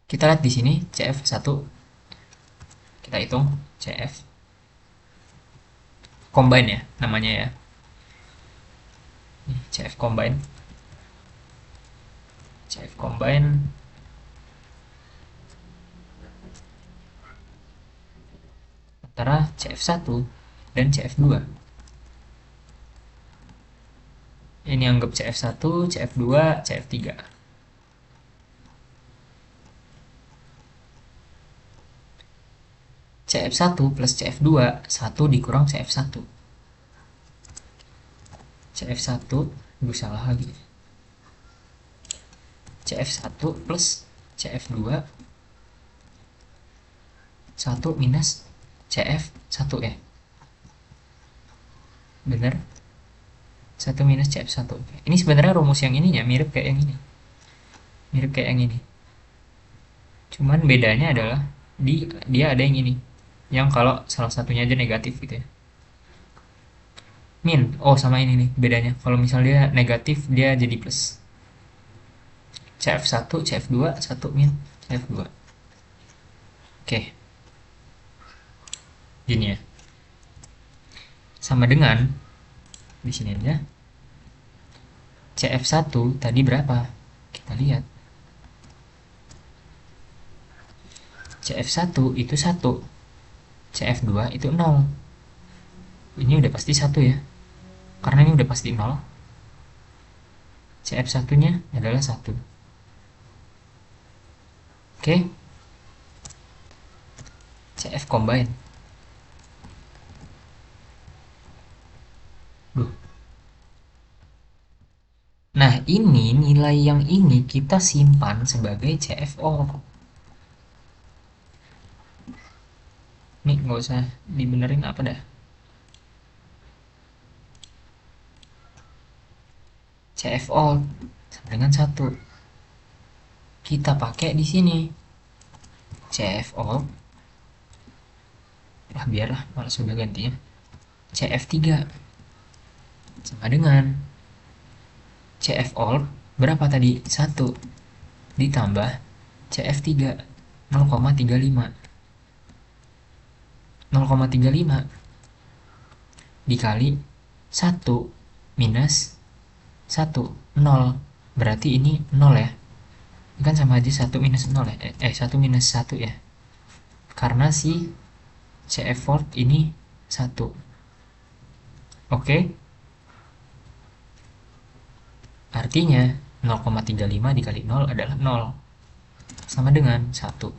Kita lihat di sini CF1. Kita hitung CF combine ya namanya ya. Ini CF combine. CF combine antara CF1 dan CF2. Ini anggap CF1, CF2, CF3. CF1 plus CF2, 1 dikurang CF1. CF1, salah lagi. CF1 plus CF2, 1 minus CF1 ya. Bener? 1 minus CF1. Ini sebenarnya rumus yang ininya mirip kayak yang ini. Cuman bedanya adalah dia ada yang ini. Yang kalau salah satunya aja negatif gitu ya. Min. Oh, sama ini nih bedanya. Kalau misalnya dia negatif, dia jadi plus. CF1, CF2, 1 min CF2. Oke. Gini ya. Sama dengan di sini aja. CF1 tadi berapa? Kita lihat. CF1 itu 1. CF2 itu 0. Ini udah pasti 1 ya. Karena ini udah pasti 0. CF1-nya adalah 1. Oke. CF combine. Nah, ini nilai yang ini kita simpan sebagai CFO. Nih, nggak usah dibenerin apa dah. CFO sama dengan 1. Kita pakai di sini. CFO. Lah, biarlah, malas sudah gantinya. CF3 sama dengan CF all berapa tadi? 1 ditambah CF3 0,35 dikali 1 minus 1 0, berarti ini 0 ya. Ini kan sama aja 1 minus 0 ya. 1 minus 1 ya. Karena si CF volt ini 1. Oke. Artinya 0,35 dikali 0 adalah 0. Sama dengan 1.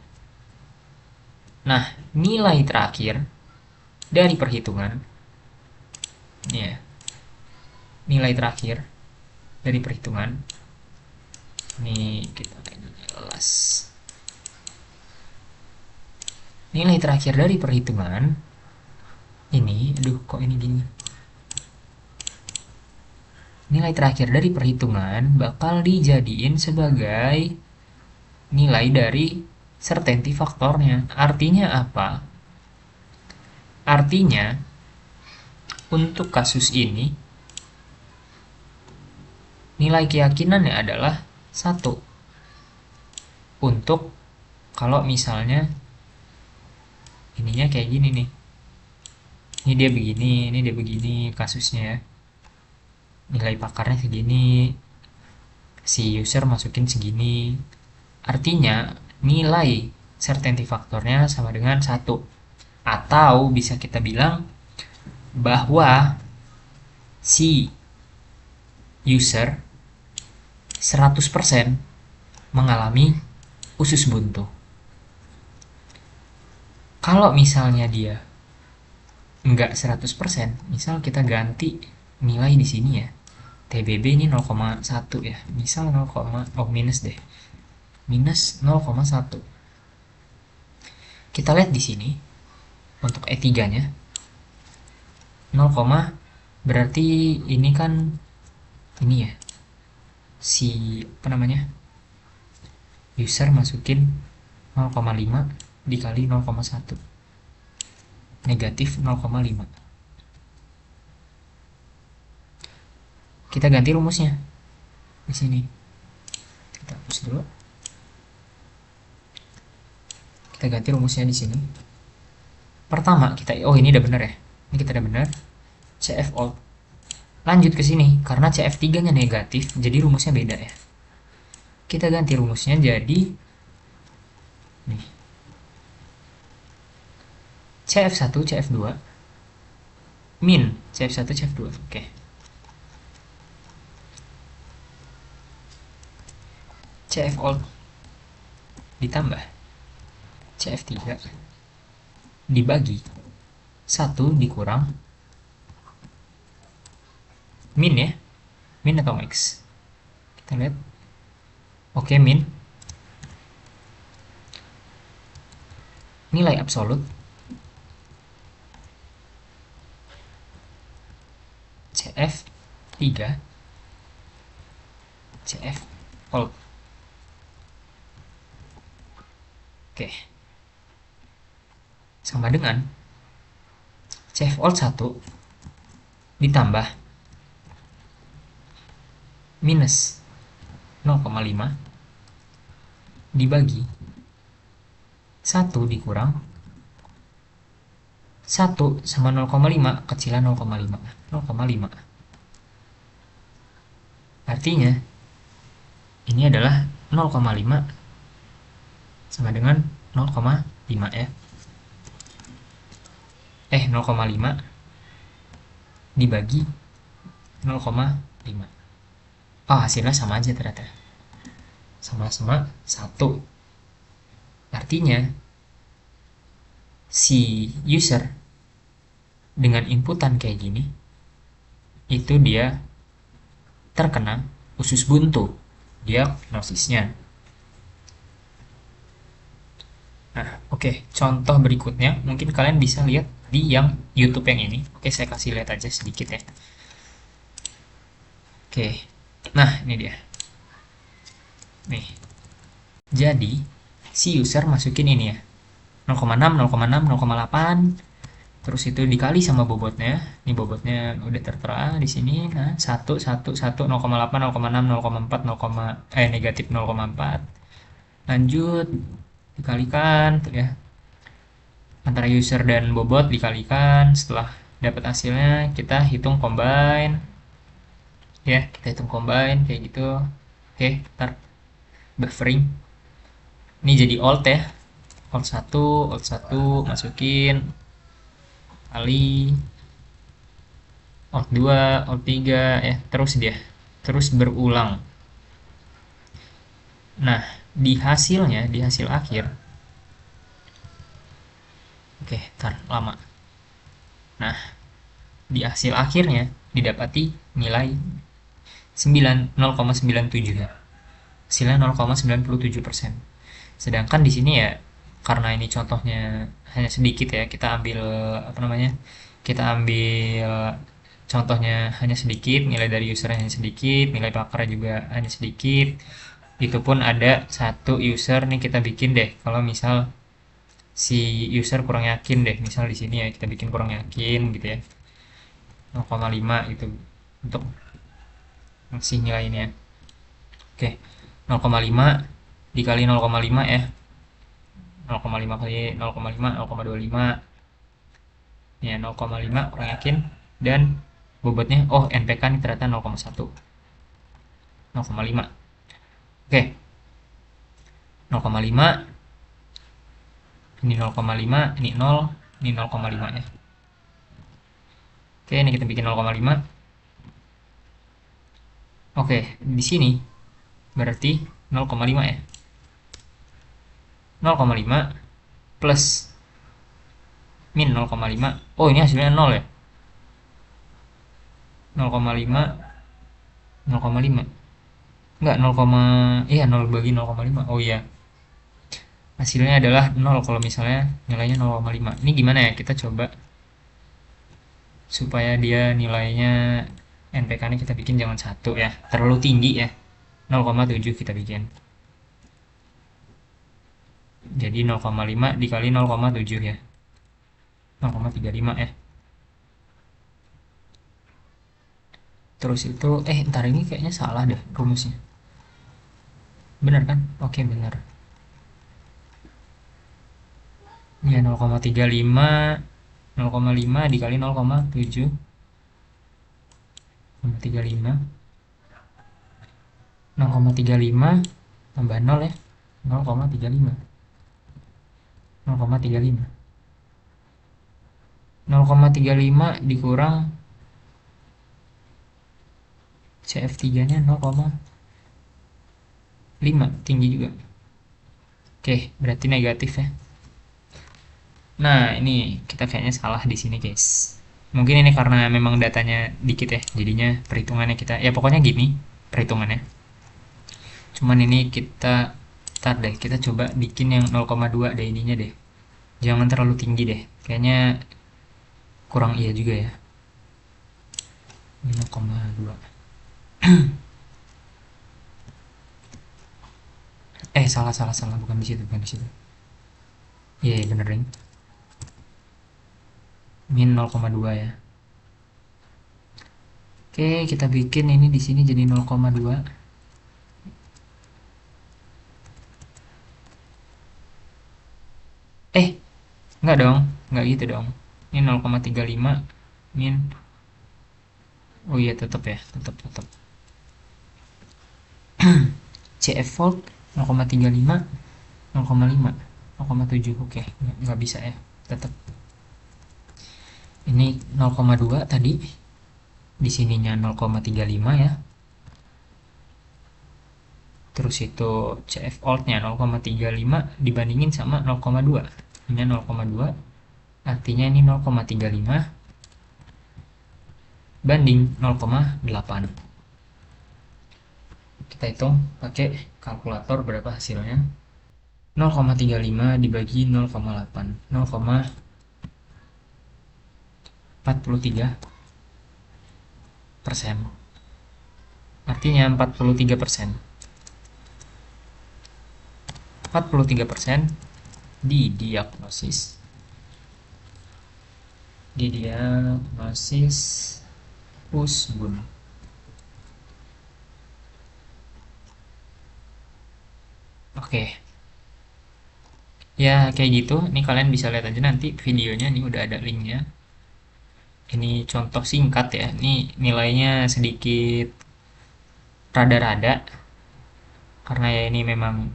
Nah, nilai terakhir dari perhitungan, ya, nilai terakhir dari perhitungan, ini kita jelas. Nilai terakhir dari perhitungan ini, aduh kok ini gini. Nilai terakhir dari perhitungan bakal dijadiin sebagai nilai dari certainty faktornya. Artinya apa? Artinya untuk kasus ini nilai keyakinannya adalah 1. Untuk kalau misalnya ininya kayak gini nih. Ini dia begini kasusnya ya. Nilai pakarnya segini, si user masukin segini. Artinya nilai certainty faktornya sama dengan 1. Atau bisa kita bilang bahwa si user 100% mengalami usus buntu. Kalau misalnya dia enggak 100%, misal kita ganti nilai di sini ya. TBB ini 0,1 ya. Misal 0, minus deh. Minus 0,1. Kita lihat di sini untuk E3-nya 0, berarti ini kan ini ya. Si apa namanya? User masukin 0,5 dikali 0,1. Negatif 0,5. Kita ganti rumusnya di sini. Kita hapus dulu. Kita ganti rumusnya di sini. Pertama kita, oh ini udah benar ya. Ini kita udah benar. CF old. Lanjut ke sini karena CF3-nya negatif, jadi rumusnya beda ya. Kita ganti rumusnya jadi nih. CF1, CF2 min CF1, CF2. Oke. CF old ditambah CF3 dibagi 1 dikurang min ya. Min atau max? Kita lihat. Oke, min. Nilai absolut CF3 CF old. Oke. Sama dengan CF old 1 ditambah minus 0,5 dibagi 1 dikurang 1 sama 0,5 kecilan 0,5. Artinya ini adalah 0,5 sama dengan 0,5 ya. 0,5 dibagi 0,5. Oh, hasilnya sama aja ternyata. Sama-sama 1. Artinya si user dengan inputan kayak gini itu dia terkena usus buntu diagnosisnya. Nah, oke. Contoh berikutnya mungkin kalian bisa lihat di yang YouTube yang ini. Oke, saya kasih lihat aja sedikit ya. Oke. Nah, ini dia. Nih. Jadi, si user masukin ini ya. 0,6, 0,6, 0,8. Terus itu dikali sama bobotnya. Ini bobotnya udah tertera di sini. Nah, 1, 1, 1, 0,8, 0,6, 0,4, negatif 0,4. Lanjut, dikalikan tuh ya. Antara user dan bobot dikalikan. Setelah dapat hasilnya, kita hitung combine. Ya, kita hitung combine kayak gitu. Oke, ntar buffering. Ini jadi alt ya, alt 1 masukin, kali alt 2 alt 3 ya, terus dia terus berulang. Nah, di hasil akhir, oke, ntar lama. Nah, di hasil akhirnya didapati nilai 0,97 ya. Hasilnya 0,97%. Sedangkan di sini ya, karena ini contohnya hanya sedikit ya, kita ambil apa namanya? Kita ambil contohnya hanya sedikit, nilai dari usernya hanya sedikit, nilai pakarnya juga hanya sedikit. Itu pun ada satu user nih, kita bikin deh. Kalau misal si user kurang yakin deh, misal di sini ya kita bikin kurang yakin gitu ya, 0,5 itu untuk ngasih nilainya. Oke, 0,5 dikali 0,5 ya, 0,5 kali 0,5 0,25 ya, 0,5 kurang yakin. Dan bobotnya, oh NPK ini ternyata 0,1, 0,5. Oke, 0,5 ini 0,5, ini 0, ini 0,5 ya. Oke, ini kita bikin 0,5. Oke, di sini berarti 0,5 ya. 0,5 plus min 0,5. Oh, ini hasilnya 0 ya. 0,5 0,5. Enggak, 0, iya 0 bagi 0,5. Oh iya. Hasilnya adalah 0 kalau misalnya nilainya 0,5. Ini gimana ya? Kita coba supaya dia nilainya NPK-nya kita bikin jangan 1 ya. Terlalu tinggi ya. 0,7 kita bikin. Jadi 0,5 dikali 0,7 ya. 0,35 ya. Terus itu, ntar ini kayaknya salah deh rumusnya. Bener kan? Oke, bener. Ya, 0,35 0,5 dikali 0,7 0,35 0,35 tambah 0 ya, 0,35 0,35 0,35 dikurang CF3 nya 0,5, tinggi juga. Oke, berarti negatif ya. Nah, ini kita kayaknya salah di sini guys. Mungkin ini karena memang datanya dikit ya, jadinya perhitungannya kita, ya pokoknya gini perhitungannya. Cuman ini kita, ntar deh, kita coba bikin yang 0,2 deh ininya deh. Jangan terlalu tinggi deh, kayaknya kurang iya juga ya. 0,2. Salah, bukan di situ, bukan di situ. Iya, bener deh. Min 0,2 ya. Oke, kita bikin ini di sini jadi 0,2. Enggak dong, enggak gitu dong. Ini 0,35 min. Oh iya, tetap ya, tetap. CF volt 0,35 0,5 0,7. Oke, nggak bisa ya, tetap. Ini 0,2 tadi, di sininya 0,35 ya. Terus itu CF alt-nya 0,35 dibandingin sama 0,2. Ini 0,2, artinya ini 0,35 banding 0,8. Kita hitung pakai kalkulator berapa hasilnya. 0,35 dibagi 0,8, 0,43%. Artinya 43%. 43% didiagnosis usbun. Oke. Ya kayak gitu, ini kalian bisa lihat aja nanti videonya, nih udah ada linknya. Ini contoh singkat ya, ini nilainya sedikit rada-rada karena ya ini memang,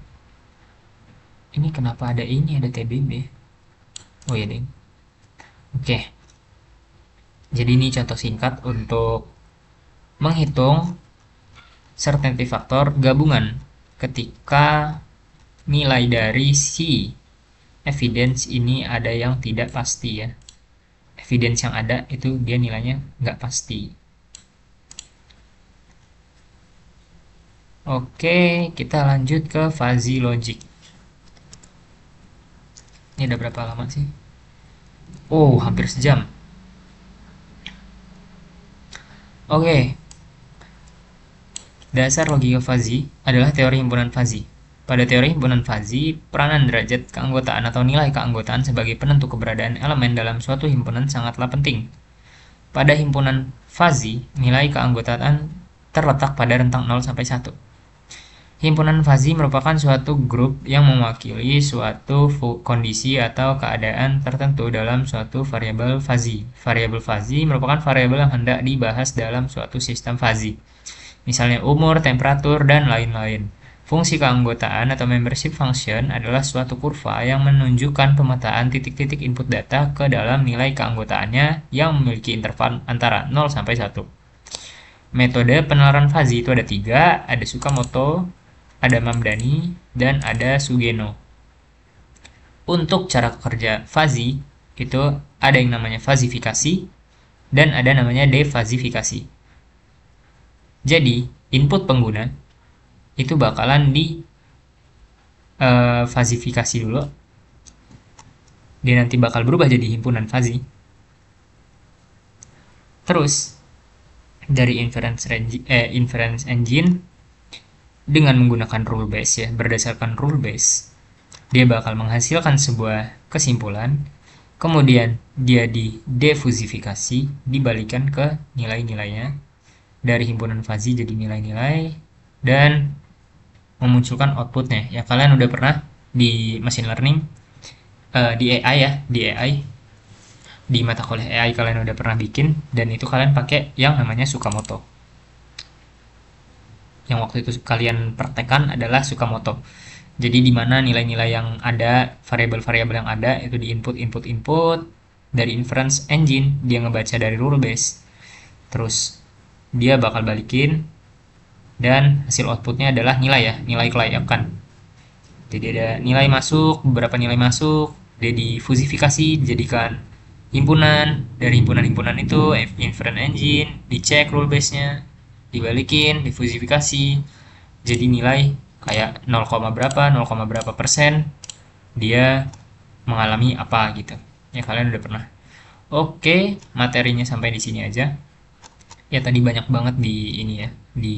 ini kenapa ada ini, ada TBB. Oh ya ding. Oke, jadi ini contoh singkat untuk menghitung certainty factor gabungan ketika nilai dari si evidence ini ada yang tidak pasti ya. Evidence yang ada itu dia nilainya nggak pasti. Oke, kita lanjut ke fuzzy logic. Ini udah berapa lama sih? Oh, hampir sejam. Oke, dasar logika fuzzy adalah teori himpunan fuzzy. Pada teori himpunan fuzzy, peranan derajat keanggotaan atau nilai keanggotaan sebagai penentu keberadaan elemen dalam suatu himpunan sangatlah penting. Pada himpunan fuzzy, nilai keanggotaan terletak pada rentang 0 sampai 1. Himpunan fuzzy merupakan suatu grup yang mewakili suatu kondisi atau keadaan tertentu dalam suatu variabel fuzzy. Variabel fuzzy merupakan variabel yang hendak dibahas dalam suatu sistem fuzzy. Misalnya umur, temperatur, dan lain-lain. Fungsi keanggotaan atau membership function adalah suatu kurva yang menunjukkan pemetaan titik-titik input data ke dalam nilai keanggotaannya yang memiliki interval antara 0 sampai 1. Metode penalaran fuzzy itu ada 3, ada Tsukamoto, ada Mamdani, dan ada Sugeno. Untuk cara kerja fuzzy, itu ada yang namanya fuzzifikasi, dan ada namanya defuzzifikasi. Jadi, input pengguna itu bakalan di fuzzifikasi dulu. Dia nanti bakal berubah jadi himpunan fuzzy. Terus, dari inference engine dengan menggunakan rule base ya, berdasarkan rule base, dia bakal menghasilkan sebuah kesimpulan, kemudian dia di defuzzifikasi, dibalikan ke nilai-nilainya, dari himpunan fuzzy jadi nilai-nilai, dan memunculkan outputnya. Ya kalian udah pernah di machine learning, di AI ya, di mata kuliah AI kalian udah pernah bikin, dan itu kalian pakai yang namanya Tsukamoto. Yang waktu itu kalian praktekkan adalah Tsukamoto. Jadi di mana nilai-nilai yang ada, variabel-variabel yang ada itu di input dari inference engine, dia ngebaca dari rule base. Terus dia bakal balikin dan hasil outputnya adalah nilai ya, nilai kelayakan. Jadi ada nilai masuk, beberapa nilai masuk, dia difuzzifikasi, dijadikan himpunan, dari himpunan-himpunan itu inference engine, dicek rule base-nya, dibalikin, difuzzifikasi, jadi nilai kayak 0, berapa persen dia mengalami apa gitu. Ya kalian udah pernah. Oke, materinya sampai di sini aja. Ya tadi banyak banget di ini ya, di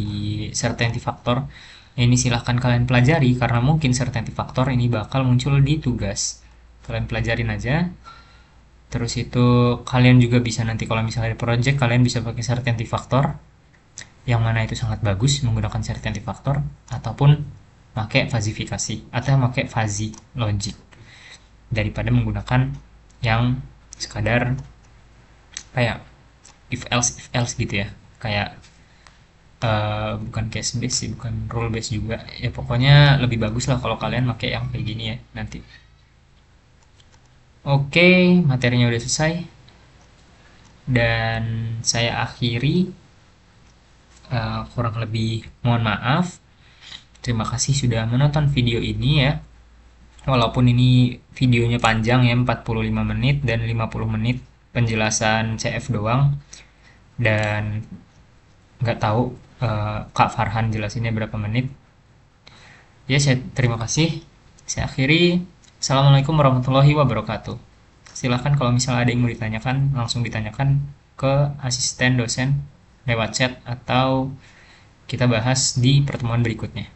certainty factor. Ini silahkan kalian pelajari karena mungkin certainty factor ini bakal muncul di tugas. Kalian pelajarin aja. Terus itu kalian juga bisa nanti kalau misalnya di project kalian bisa pakai certainty factor. Yang mana itu sangat bagus menggunakan certainty factor ataupun pakai fuzzifikasi atau pakai fuzzy logic daripada menggunakan yang sekadar kayak if else gitu ya, kayak bukan case base sih, bukan rule base juga ya, pokoknya lebih bagus lah kalau kalian pakai yang kayak gini ya nanti. Oke, materinya udah selesai dan saya akhiri. Kurang lebih mohon maaf. Terima kasih sudah menonton video ini ya. Walaupun ini videonya panjang ya, 45 menit dan 50 menit penjelasan CF doang. Dan nggak tahu Kak Farhan jelasinnya berapa menit. Ya, saya terima kasih. Saya akhiri. Assalamualaikum warahmatullahi wabarakatuh. Silahkan kalau misalnya ada yang mau ditanyakan, langsung ditanyakan ke asisten dosen lewat chat atau kita bahas di pertemuan berikutnya.